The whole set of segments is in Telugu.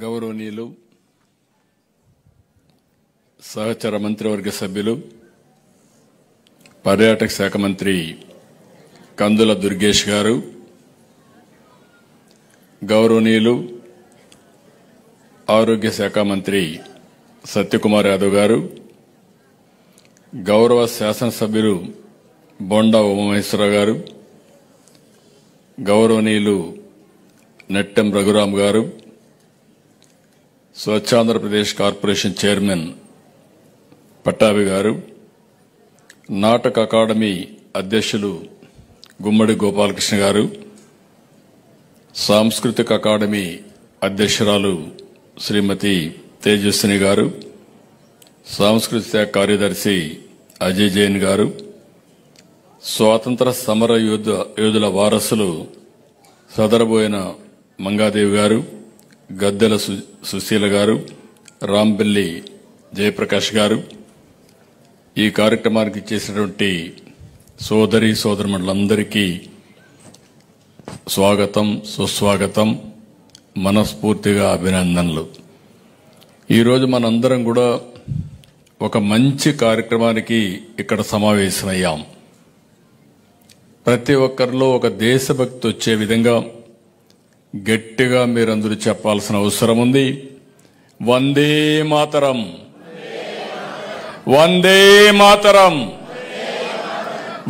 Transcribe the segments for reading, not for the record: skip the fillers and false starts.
గౌరవనీయులు సహచర మంత్రివర్గ సభ్యులు పర్యాటక శాఖ మంత్రి కందుల దుర్గేష్ గారు, గౌరవనీయులు ఆరోగ్య శాఖ మంత్రి సత్యకుమార్ యాదవ్ గారు, గౌరవ శాసనసభ్యులు బొండా ఉమామహేశ్వరరావు గారు, గౌరవనీయులు నెట్టెం రఘురాం గారు, స్వచ్ఛాంధ్రప్రదేశ్ కార్పొరేషన్ చైర్మన్ పట్టాభి గారు, నాటక అకాడమీ అధ్యక్షులు గుమ్మడి గోపాలకృష్ణ గారు, సాంస్కృతిక అకాడమీ అధ్యక్షురాలు శ్రీమతి తేజస్విని గారు, సాంస్కృతిక కార్యదర్శి అజయ్ జైన్ గారు, స్వాతంత్ర సమర యోధుల వారసులు సదరబోయిన మంగాదేవి గారు, గద్దెల సుశీల గారు, రాంబెల్లి జయప్రకాష్ గారు, ఈ కార్యక్రమానికి చేసినటువంటి సోదరి సోదరులందరికీ స్వాగతం, సుస్వాగతం, మనస్ఫూర్తిగా అభినందనలు. ఈరోజు మనందరం కూడా ఒక మంచి కార్యక్రమానికి ఇక్కడ సమావేశమయ్యాం. ప్రతి ఒక్కరిలో ఒక దేశభక్తి వచ్చే విధంగా గట్టిగా మీరందరూ చెప్పాల్సిన అవసరం ఉంది. వందే మాతరం, వందే మాతరం,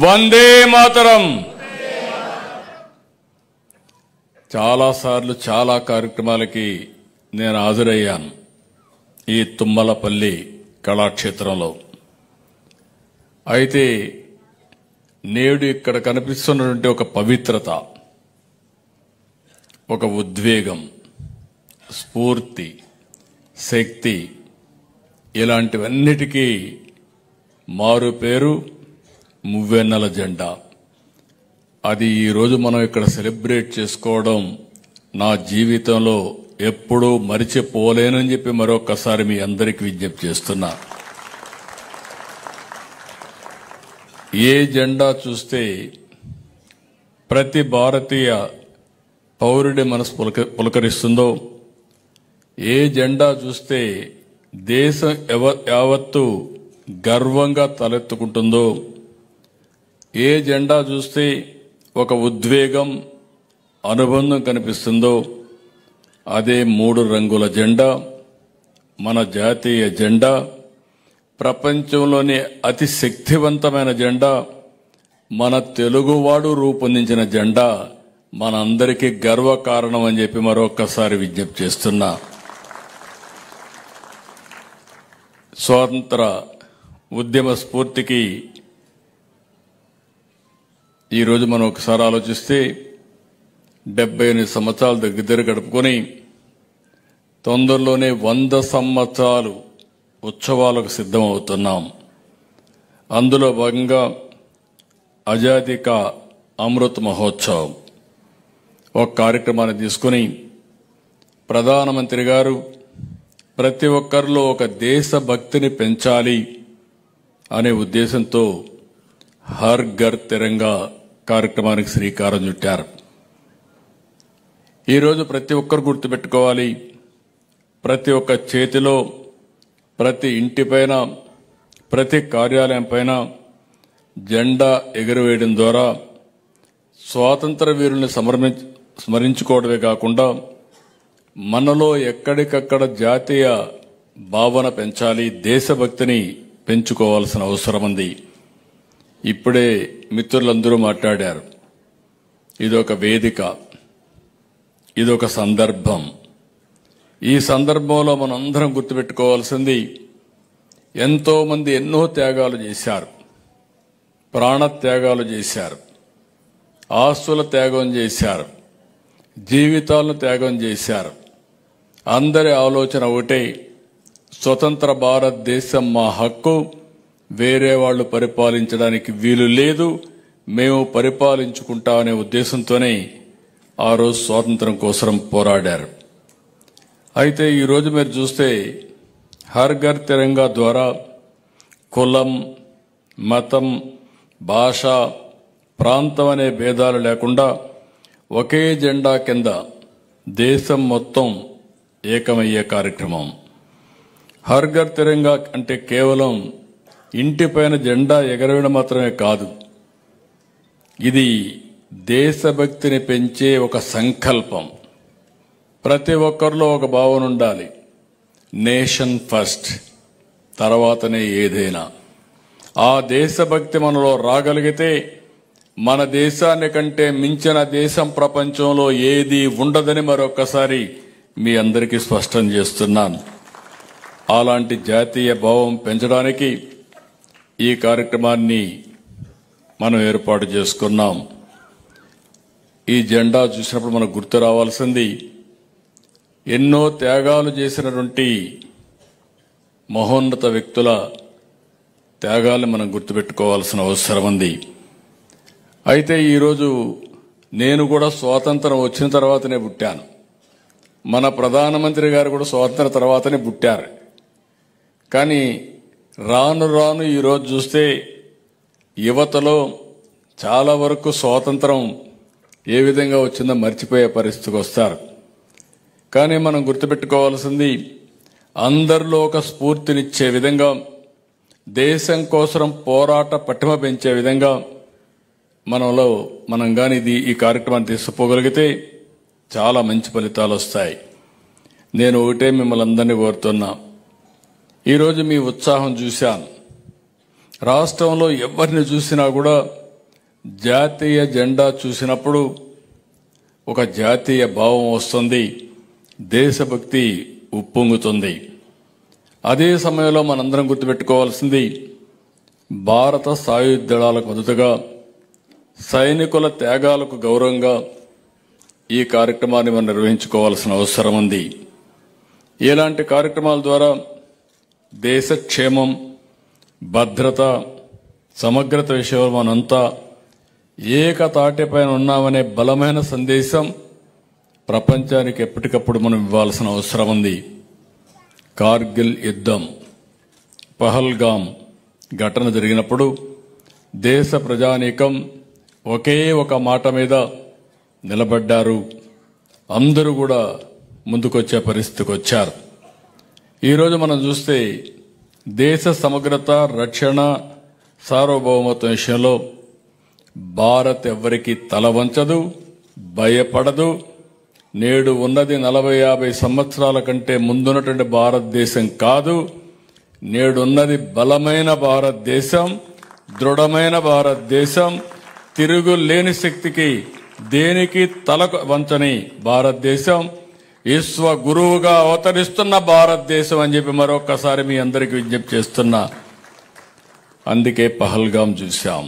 వందే మాతరం. చాలాసార్లు చాలా కార్యక్రమాలకి నేను హాజరయ్యాను ఈ తుమ్మలపల్లి కళాక్షేత్రంలో. అయితే నేడు ఇక్కడ కనిపిస్తున్నటువంటి ఒక పవిత్రత, ఒక ఉద్వేగం, స్ఫూర్తి, శక్తి, ఇలాంటివన్నిటికీ మారు పేరు మువ్వెన్నెల జెండా. అది ఈరోజు మనం ఇక్కడ సెలబ్రేట్ చేసుకోవడం నా జీవితంలో ఎప్పుడూ మరిచిపోలేనని చెప్పి మరొకసారి మీ అందరికీ విజ్ఞప్తి చేస్తున్నా. ఏ జెండా చూస్తే ప్రతి భారతీయ పౌరుడి మనసు పులకరిస్తుందో, ఏ జెండా చూస్తే దేశం యావత్తు గర్వంగా తలెత్తుకుంటుందో, ఏ జెండా చూస్తే ఒక ఉద్వేగం, అనుబంధం కనిపిస్తుందో, అదే 3 రంగుల జెండా, మన జాతీయ జెండా, ప్రపంచంలోని అతి శక్తివంతమైన జెండా, మన తెలుగువాడు రూపొందించిన జెండా మనందరికీ గర్వకారణం అని చెప్పి మరొకసారి విజ్ఞప్తి చేస్తున్నా. స్వాతంత్ర ఉద్యమ స్ఫూర్తికి ఈరోజు మనం ఒకసారి ఆలోచిస్తే 78 సంవత్సరాలు దగ్గర గడుపుకొని తొందరలోనే 100 సంవత్సరాలు ఉత్సవాలకు సిద్ధమవుతున్నాం. అందులో భాగంగా ఆజాదీ కా అమృత్ మహోత్సవ్ ఒక కార్యక్రమాన్ని తీసుకుని ప్రధానమంత్రి గారు ప్రతి ఒక్కరిలో ఒక దేశభక్తిని పెంచాలి అనే ఉద్దేశంతో హర్ ఘర్ తిరంగా కార్యక్రమానికి శ్రీకారం చుట్టారు. ఈరోజు ప్రతి ఒక్కరు గుర్తుపెట్టుకోవాలి, ప్రతి ఒక్క చేతిలో, ప్రతి ఇంటిపైన, ప్రతి కార్యాలయం పైన జెండా ఎగురవేయడం ద్వారా స్వాతంత్ర వీరుల్ని స్మరించుకోవడమే కాకుండా మనలో ఎక్కడికక్కడ జాతీయ భావన పెంచాలి, దేశభక్తిని పెంచుకోవాల్సిన అవసరం ఉంది. ఇప్పుడే మిత్రులందరూ మాట్లాడారు. ఇదొక వేదిక, ఇదొక సందర్భం. ఈ సందర్భంలో మనందరం గుర్తుపెట్టుకోవాల్సింది, ఎంతో మంది ఎన్నో త్యాగాలు చేశారు, ప్రాణత్యాగాలు చేశారు, ఆస్తుల త్యాగం చేశారు, జీవితాలను త్యాగం చేశారు. అందరి ఆలోచన ఒకటే, స్వతంత్ర భారతదేశం మా హక్కు, వేరే వాళ్ళు పరిపాలించడానికి వీలు లేదు, మేము పరిపాలించుకుంటామనే ఉద్దేశంతోనే ఆ రోజు స్వాతంత్రం కోసం పోరాడారు. అయితే ఈరోజు మీరు చూస్తే హర్ ఘర్ తిరంగా ద్వారా కులం, మతం, భాష, ప్రాంతం అనే భేదాలు లేకుండా ఒకే జెండా కింద దేశం మొత్తం ఏకమయ్యే కార్యక్రమం. హర్ ఘర్ తిరంగా అంటే కేవలం ఇంటిపైన జెండా ఎగరవేయడం మాత్రమే కాదు, ఇది దేశభక్తిని పెంచే ఒక సంకల్పం. ప్రతి ఒక్కరిలో ఒక భావన ఉండాలి, నేషన్ ఫస్ట్, తర్వాతనే ఏదైనా. ఆ దేశభక్తి మనలో రాగలిగితే మన దేశాన్ని కంటే మించిన దేశం ప్రపంచంలో ఏది ఉండదని మరొకసారి మీ అందరికీ స్పష్టం చేస్తున్నాను. అలాంటి జాతీయ భావం పెంచడానికి ఈ కార్యక్రమాన్ని మనం ఏర్పాటు చేసుకున్నాం. ఈ జెండా చూసినప్పుడు మనకు గుర్తు రావాల్సింది, ఎన్నో త్యాగాలు చేసినటువంటి మహోన్నత వ్యక్తుల త్యాగాల్ని మనం గుర్తుపెట్టుకోవాల్సిన అవసరం ఉంది. అయితే ఈరోజు నేను కూడా స్వాతంత్రం వచ్చిన తర్వాతనే పుట్టాను, మన ప్రధానమంత్రి గారు కూడా స్వాతంత్రం తర్వాతనే పుట్టారు. కానీ రాను రాను ఈరోజు చూస్తే యువతలో చాలా వరకు స్వాతంత్రం ఏ విధంగా వచ్చిందో మర్చిపోయే పరిస్థితికి వస్తారు. కానీ మనం గుర్తుపెట్టుకోవాల్సింది, అందరిలో ఒక స్ఫూర్తినిచ్చే విధంగా, దేశం కోసం పోరాట పటిమ పెంచే విధంగా మనం కానీ ఈ కార్యక్రమాన్ని తీసుకుపోగలిగితే చాలా మంచి ఫలితాలు వస్తాయి. నేను ఒకటే మిమ్మల్ని అందరినీ కోరుతున్నా, ఈరోజు మీ ఉత్సాహం చూశాను. రాష్ట్రంలో ఎవరిని చూసినా కూడా జాతీయ జెండా చూసినప్పుడు ఒక జాతీయ భావం వస్తుంది, దేశభక్తి ఉప్పొంగుతుంది. అదే సమయంలో మనందరం గుర్తుపెట్టుకోవాల్సింది, భారత సాయుధ దళాలకు మద్దతుగా, సైనికుల త్యాగాలకు గౌరవంగా ఈ కార్యక్రమాన్ని మనం నిర్వహించుకోవాల్సిన అవసరం ఉంది. ఇలాంటి కార్యక్రమాల ద్వారా దేశ క్షేమం, భద్రత, సమగ్రత విషయంలో మనంతా ఏకతాటిపైన ఉన్నామనే బలమైన సందేశం ప్రపంచానికి ఎప్పటికప్పుడు మనం ఇవ్వాల్సిన అవసరం ఉంది. కార్గిల్ యుద్ధం, పహల్గాం ఘటన జరిగినప్పుడు దేశ ప్రజానీకం ఒకే ఒక మాట మీద నిలబడ్డారు. అందరూ కూడా ముందుకొచ్చే పరిస్థితికి వచ్చారు. ఈరోజు మనం చూస్తే దేశ సమగ్రత, రక్షణ, సార్వభౌమత్వం విషయంలో భారత్ ఎవ్వరికీ తల వంచదు, భయపడదు. నేడు ఉన్నది 40-50 సంవత్సరాల కంటే ముందున్నటువంటి భారతదేశం కాదు. నేడున్నది బలమైన భారతదేశం, దృఢమైన భారతదేశం, తిరుగులేని శక్తికి దేనికి తల వంచని భారతదేశం, విశ్వ గురువుగా అవతరిస్తున్న భారతదేశం అని చెప్పి మరొకసారి మీ అందరికీ విజ్ఞప్తి చేస్తున్నా. అందుకే పహల్గాం చూశాం.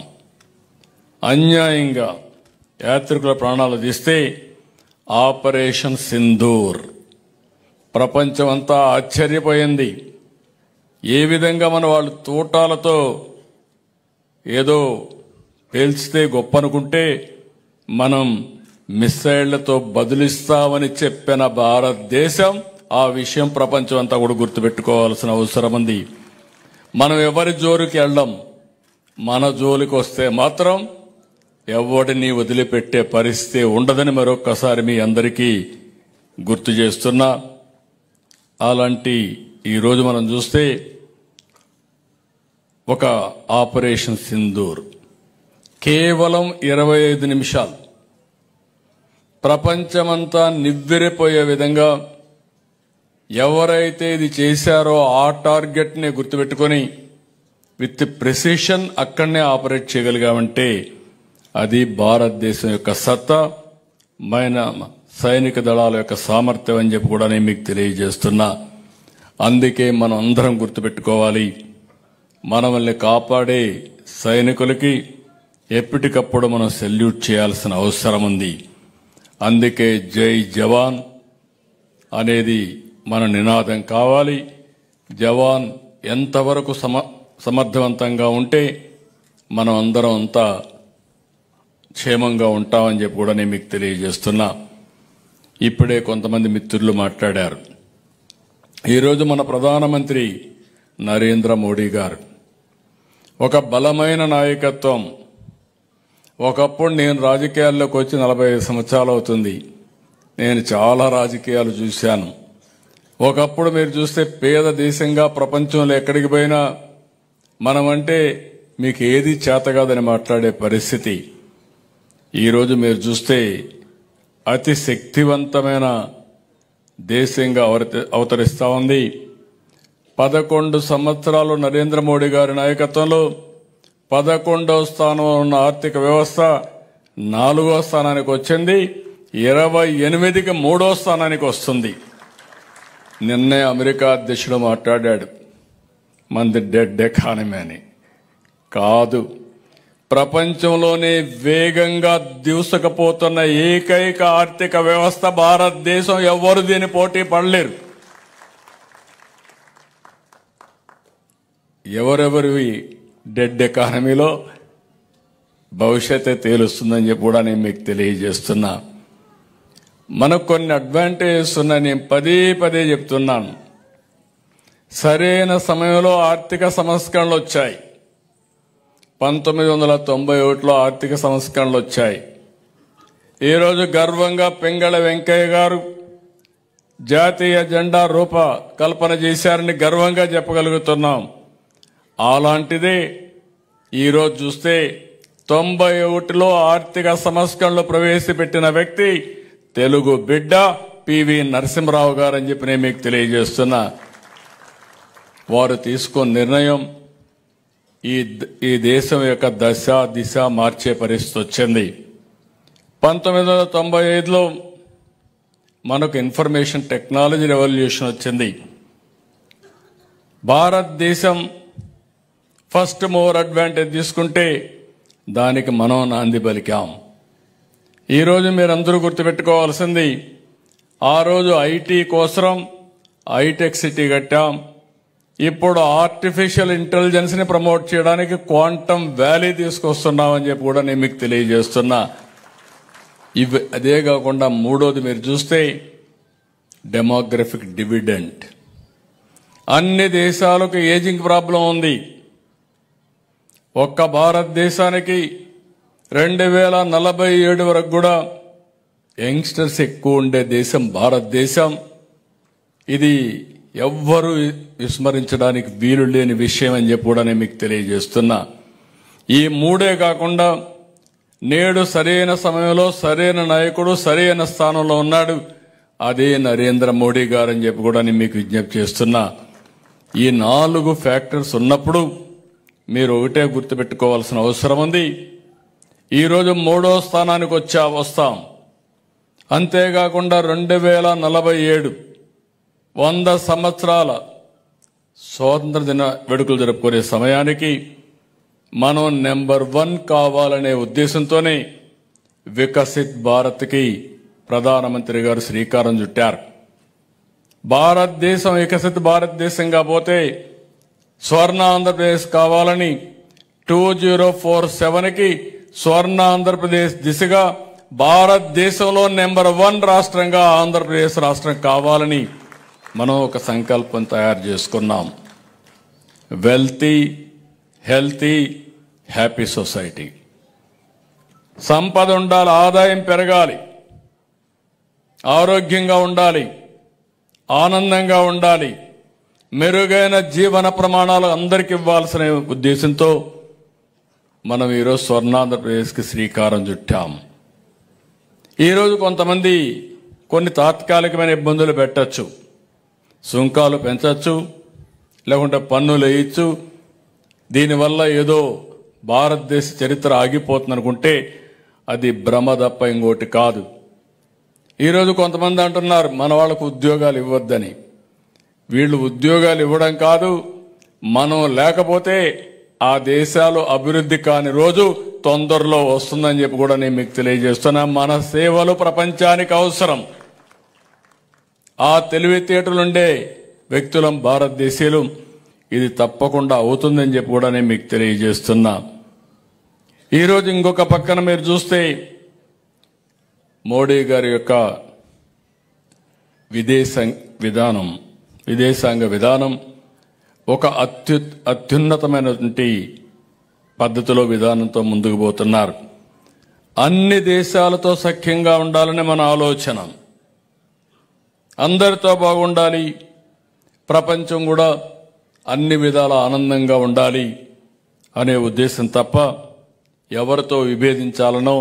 అన్యాయంగా యాత్రికుల ప్రాణాలు తీస్తే ఆపరేషన్ సింధూర్ ప్రపంచమంతా ఆశ్చర్యపోయింది. ఏ విధంగా మన వాళ్ళు తూటాలతో ఏదో పేల్చితే గొప్ప అనుకుంటే మనం మిస్సైళ్లతో బదులిస్తామని చెప్పిన భారతదేశం, ఆ విషయం ప్రపంచం అంతా కూడా గుర్తుపెట్టుకోవాల్సిన అవసరం ఉంది. మనం ఎవరి జోలికి వెళ్ళం, మన జోలికి వస్తే మాత్రం ఎవరిని వదిలిపెట్టే పరిస్థితి ఉండదని మరొక్కసారి మీ అందరికీ గుర్తు చేస్తున్నా. అలాంటి ఈరోజు మనం చూస్తే ఒక ఆపరేషన్ సింధూర్ కేవలం 25 నిమిషాలు ప్రపంచమంతా నివ్వెరపోయే విధంగా ఎవరైతే ఇది చేశారో ఆ టార్గెట్ ని గుర్తుపెట్టుకొని విత్ ప్రెసిషన్ అక్కడనే ఆపరేట్ చేయగలిగామంటే అది భారతదేశం యొక్క సత్తా, మన సైనిక దళాల యొక్క సామర్థ్యం అని చెప్పి కూడా నేను మీకు తెలియజేస్తున్నా. అందుకే మనం అందరం గుర్తుపెట్టుకోవాలి, మనల్ని కాపాడే సైనికులకి ఎప్పటికప్పుడు మనం సెల్యూట్ చేయాల్సిన అవసరం ఉంది. అందుకే జై జవాన్ అనేది మన నినాదం కావాలి. జవాన్ ఎంతవరకు సమర్థవంతంగా ఉంటే మనం అందరం అంతా క్షేమంగా ఉంటామని చెప్పి కూడా నేను మీకు తెలియజేస్తున్నా. ఇప్పుడే కొంతమంది మిత్రులు మాట్లాడారు. ఈరోజు మన ప్రధానమంత్రి నరేంద్ర మోడీ గారు ఒక బలమైన నాయకత్వం. ఒకప్పుడు నేను రాజకీయాల్లోకి వచ్చి 45 సంవత్సరాలు అవుతుంది. నేను చాలా రాజకీయాలు చూశాను. ఒకప్పుడు మీరు చూస్తే పేద దేశంగా ప్రపంచంలో ఎక్కడికి పోయినా మనమంటే మీకు ఏది చేత కాదని మాట్లాడే పరిస్థితి. ఈరోజు మీరు చూస్తే అతి శక్తివంతమైన దేశంగా అవతరిస్తా ఉంది. 11 సంవత్సరాలు నరేంద్ర మోడీ గారి నాయకత్వంలో 11వ స్థానంలో ఉన్న ఆర్థిక వ్యవస్థ 4వ స్థానానికి వచ్చింది. 28కి 3వ స్థానానికి వస్తుంది. నిన్నే అమెరికా అధ్యక్షుడు మాట్లాడాడు, మంది డెడ్ ఎకానమీ అని. కాదు, ప్రపంచంలోనే వేగంగా దూసుకుపోతున్న ఏకైక ఆర్థిక వ్యవస్థ భారతదేశం. ఎవ్వరు దీని పోటీ పడలేరు. ఎవరెవరివి డెడ్ ఎకానమీలో భవిష్యత్తే తేలుస్తుందని చెప్పి కూడా నేను మీకు తెలియజేస్తున్నా. మనకు కొన్ని అడ్వాంటేజెస్ ఉన్నాయి. నేను పదే చెప్తున్నాను. సరైన సమయంలో ఆర్థిక సంస్కరణలు వచ్చాయి. 1991లో ఆర్థిక సంస్కరణలు వచ్చాయి. ఈరోజు గర్వంగా పింగళ వెంకయ్య గారు జాతీయ జెండా రూపకల్పన చేశారని గర్వంగా చెప్పగలుగుతున్నాం. అలాంటిదే ఈరోజు చూస్తే 91లో ఆర్థిక సంస్కరణలు ప్రవేశపెట్టిన వ్యక్తి తెలుగు బిడ్డ పివి నరసింహరావు గారు అని చెప్పి నేను మీకు తెలియజేస్తున్నా. వారు తీసుకున్న నిర్ణయం ఈ దేశం యొక్క దిశ మార్చే పరిస్థితి వచ్చింది. 1995లో మనకు ఇన్ఫర్మేషన్ టెక్నాలజీ రెవల్యూషన్ వచ్చింది. భారతదేశం ఫస్ట్ మూవర్ అడ్వాంటేజ్ తీసుకుంటే దానికి మనం నాంది పలికాం. ఈరోజు మీరందరూ గుర్తుపెట్టుకోవాల్సింది, ఆ రోజు ఐటీ కోసం హైటెక్ సిటీ కట్టాం. ఇప్పుడు ఆర్టిఫిషియల్ ఇంటెలిజెన్స్ ని ప్రమోట్ చేయడానికి క్వాంటమ్ వ్యాలీ తీసుకొస్తున్నామని చెప్పి కూడా నేను మీకు తెలియజేస్తున్నా. అదే కాకుండా మూడోది మీరు చూస్తే డెమోగ్రఫిక్ డివిడెంట్. అన్ని దేశాలకు ఏజింగ్ ప్రాబ్లం ఉంది. ఒక్క భారతదేశానికి 2047 వరకు కూడా యంగ్స్టర్స్ ఎక్కువ ఉండే దేశం భారతదేశం. ఇది ఎవ్వరూ విస్మరించడానికి వీలు లేని విషయం అని చెప్పి కూడా నేను మీకు తెలియజేస్తున్నా. ఈ మూడే కాకుండా నేడు సరైన సమయంలో సరైన నాయకుడు సరైన స్థానంలో ఉన్నాడు. అదే నరేంద్ర మోడీ గారు అని చెప్పి కూడా నేను మీకు విజ్ఞప్తి చేస్తున్నా. ఈ 4 ఫ్యాక్టర్స్ ఉన్నప్పుడు మీరు ఒకటే గుర్తుపెట్టుకోవాల్సిన అవసరం ఉంది. ఈరోజు 3వ స్థానానికి వస్తాం. అంతేకాకుండా 2047 100 సంవత్సరాల స్వాతంత్ర దిన వేడుకలు జరుపుకునే సమయానికి మనం నెంబర్ 1 కావాలనే ఉద్దేశంతోనే వికసిత్ భారత్కి ప్రధానమంత్రి గారు శ్రీకారం చుట్టారు. భారతదేశం వికసిత్ భారతదేశంగా పోతే స్వర్ణ ఆంధ్రప్రదేశ్ కావాలని 2047కి స్వర్ణ ఆంధ్రప్రదేశ్ దిశగా భారతదేశంలో నెంబర్ 1 రాష్ట్రంగా ఆంధ్రప్రదేశ్ రాష్ట్రం కావాలని మనం ఒక సంకల్పం తయారు చేసుకున్నాం. Wealthy, healthy, happy society. సంపద ఉండాలి, ఆదాయం పెరగాలి, ఆరోగ్యంగా ఉండాలి, ఆనందంగా ఉండాలి, మెరుగైన జీవన ప్రమాణాలు అందరికి ఇవ్వాల్సిన ఉద్దేశంతో మనం ఈరోజు స్వర్ణాంధ్రప్రదేశ్కి శ్రీకారం చుట్టాం. ఈరోజు కొంతమంది కొన్ని తాత్కాలికమైన ఇబ్బందులు పెట్టచ్చు, సుంకాలు పెంచచ్చు, లేకుంటే పన్నులు వేయచ్చు. దీనివల్ల ఏదో భారతదేశ చరిత్ర ఆగిపోతుంది అనుకుంటే అది భ్రమ తప్ప ఇంకోటి కాదు. ఈరోజు కొంతమంది అంటున్నారు మన వాళ్ళకు ఉద్యోగాలు ఇవ్వద్దని. వీళ్ళు ఉద్యోగాలు ఇవ్వడం కాదు, మనం లేకపోతే ఆ దేశాలు అభివృద్ధి కాని రోజు తొందరలో వస్తుందని చెప్పి కూడా నేను మీకు తెలియజేస్తున్నా. మన సేవలు ప్రపంచానికి అవసరం. ఆ తెలివితేటలుండే వ్యక్తులం భారతదేశీయులు. ఇది తప్పకుండా అవుతుందని చెప్పి కూడా నేను మీకు తెలియజేస్తున్నా. ఈరోజు ఇంకొక పక్కన మీరు చూస్తే మోడీ గారి యొక్క విదేశాంగ విధానం ఒక అత్యున్నతమైనటువంటి పద్ధతిలో విధానంతో ముందుకు పోతున్నారు. అన్ని దేశాలతో సఖ్యంగా ఉండాలని మన ఆలోచన. అందరితో బాగుండాలి, ప్రపంచం కూడా అన్ని విధాల ఆనందంగా ఉండాలి అనే ఉద్దేశం తప్ప ఎవరితో విభేదించాలనో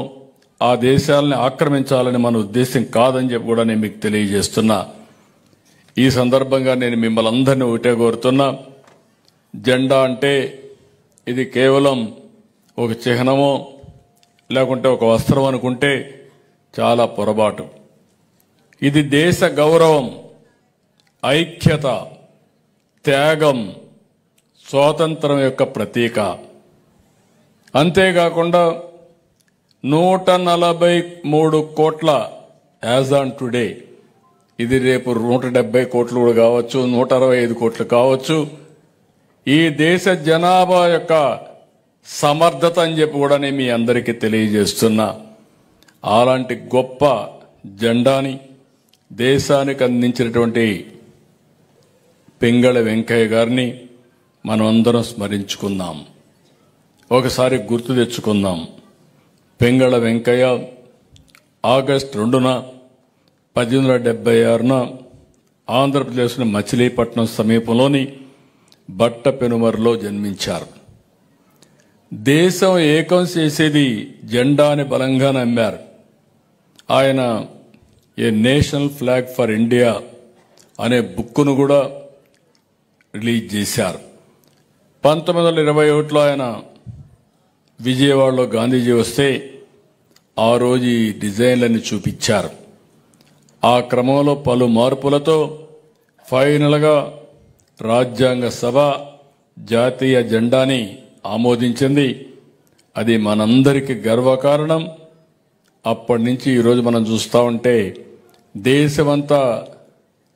ఆ దేశాలని ఆక్రమించాలని మన ఉద్దేశం కాదని చెప్పి కూడా నేను మీకు తెలియజేస్తున్నా. ఈ సందర్భంగా నేను మిమ్మల్ని అందరినీ ఒకటే కోరుతున్నా, జెండా అంటే ఇది కేవలం ఒక చిహ్నమో లేకుంటే ఒక వస్త్రం అనుకుంటే చాలా పొరపాటు. ఇది దేశ గౌరవం, ఐక్యత, త్యాగం, స్వాతంత్రం యొక్క ప్రతీక. అంతేకాకుండా 143 కోట్ల యాజ్ ఆన్ టుడే, ఇది రేపు 170 కోట్లు కూడా కావచ్చు, 165 కోట్లు కావచ్చు. ఈ దేశ జనాభా యొక్క సమర్థత అని చెప్పి కూడా నేను మీ అందరికీ తెలియజేస్తున్నా. అలాంటి గొప్ప జెండాని దేశానికి అందించినటువంటి పింగళి వెంకయ్య గారిని మనం అందరం స్మరించుకుందాం, ఒకసారి గుర్తు తెచ్చుకుందాం. పింగళి వెంకయ్య ఆగస్టు 2న 1876న ఆంధ్రప్రదేశ్లోని మచిలీపట్నం సమీపంలోని బట్టపెనుమరులో జన్మించారు. దేశం ఏకం చేసేది జెండాని బలంగా నమ్మారు. ఆయన ఏ నేషనల్ ఫ్లాగ్ ఫర్ ఇండియా అనే బుక్ను కూడా రిలీజ్ చేశారు. 1921లో ఆయన విజయవాడలో గాంధీజీ వస్తే ఆ రోజు ఈ డిజైన్లన్నీ చూపించారు. ఆ క్రమంలో పలు మార్పులతో ఫైనల్గా రాజ్యాంగ సభ జాతీయ జెండాని ఆమోదించింది. అది మనందరికీ గర్వకారణం. అప్పటి నుంచి ఈరోజు మనం చూస్తూ ఉంటే దేశమంతా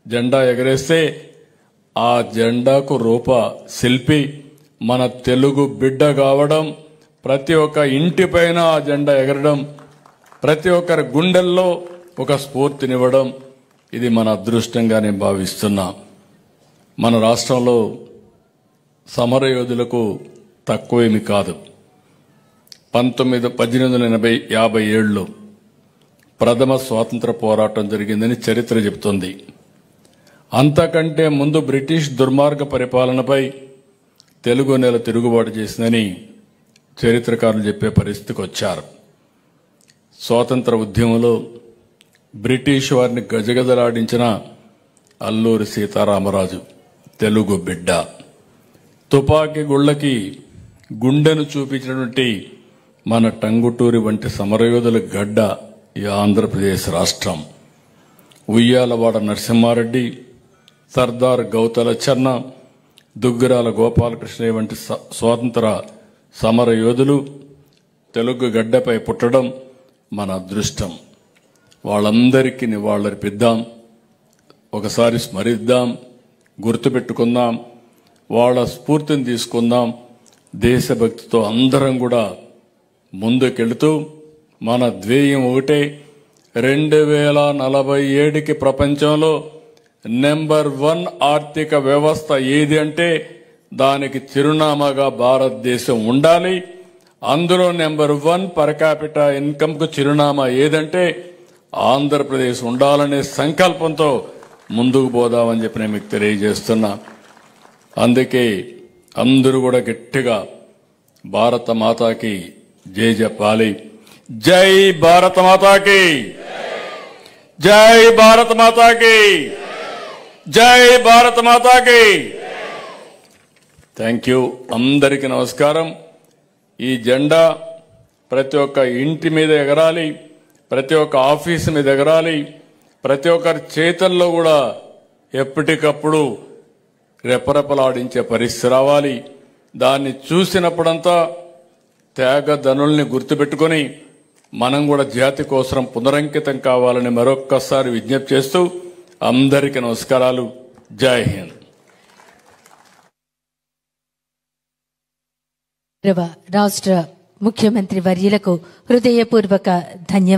జెండా ఎగరేస్తే ఆ జెండాకు రూప శిల్పి మన తెలుగు బిడ్డ కావడం, ప్రతి ఒక్క ఇంటిపైన ఆ జెండా ఎగరడం, ప్రతి ఒక్కరి గుండెల్లో ఒక స్ఫూర్తినివ్వడం, ఇది మన అదృష్టంగా నేను భావిస్తున్నా. మన రాష్ట్రంలో సమరయోధులకు తక్కువేమి కాదు. 1857లో ప్రథమ స్వాతంత్ర పోరాటం జరిగిందని చరిత్ర చెబుతోంది. అంతకంటే ముందు బ్రిటిష్ దుర్మార్గ పరిపాలనపై తెలుగు నేల తిరుగుబాటు చేసిందని చరిత్రకారులు చెప్పే పరిస్థితికి వచ్చారు. స్వాతంత్ర ఉద్యమంలో బ్రిటిష్ వారిని గజగజలాడించిన అల్లూరి సీతారామరాజు తెలుగు బిడ్డ. తుపాకీ గుళ్లకి గుండెను చూపించినటువంటి మన టంగుటూరి వంటి సమరయోధుల గడ్డ ఈ ఆంధ్రప్రదేశ్ రాష్ట్రం. ఉయ్యాలవాడ నరసింహారెడ్డి, సర్దార్ గౌతల చెన్న, దుగ్గిరాల గోపాలకృష్ణ వంటి స్వాతంత్ర సమర యోధులు తెలుగు గడ్డపై పుట్టడం మన అదృష్టం. వాళ్ళందరికీ నివాళులర్పిద్దాం, ఒకసారి స్మరిద్దాం, గుర్తుపెట్టుకుందాం, వాళ్ళ స్ఫూర్తిని తీసుకుందాం. దేశభక్తితో అందరం కూడా ముందుకెళ్తూ మన ధ్యేయం ఒకటే, 2047కి ప్రపంచంలో నెంబర్ 1 ఆర్థిక వ్యవస్థ ఏది అంటే దానికి చిరునామాగా భారతదేశం ఉండాలి. అందులో నెంబర్ 1 పర్ క్యాపిటల్ ఇన్కమ్కు చిరునామా ఏదంటే ఆంధ్రప్రదేశ్ ఉండాలనే సంకల్పంతో ముందుకు పోదామని చెప్పి నేను మీకు తెలియజేస్తున్నా. అందుకే అందరూ కూడా గట్టిగా భారత మాతాకి జై చెప్పాలి. జై భారత మాతాకి, జై భారత మాతాకి, జై భారత మాతాకి. Thank you. అందరికీ నమస్కారం. ఈ జెండా ప్రతి ఒక్క ఇంటి మీద ఎగరాలి, ప్రతి ఒక్క ఆఫీసు మీద ఎగరాలి, ప్రతి ఒక్కరి చేతల్లో కూడా ఎప్పటికప్పుడు రెపరెపలాడించే పరిస్థితి రావాలి. దాన్ని చూసినప్పుడంతా త్యాగధనుల్ని గుర్తుపెట్టుకుని మనం కూడా జాతి కోసం పునరంకితం కావాలని మరొక్కసారి విజ్ఞప్తి చేస్తూ అందరికీ నమస్కారాలు. జై హింద్. రాష్ట్ర ముఖ్యమంత్రి వర్యులకు హృదయపూర్వక ధన్యవాదాలు.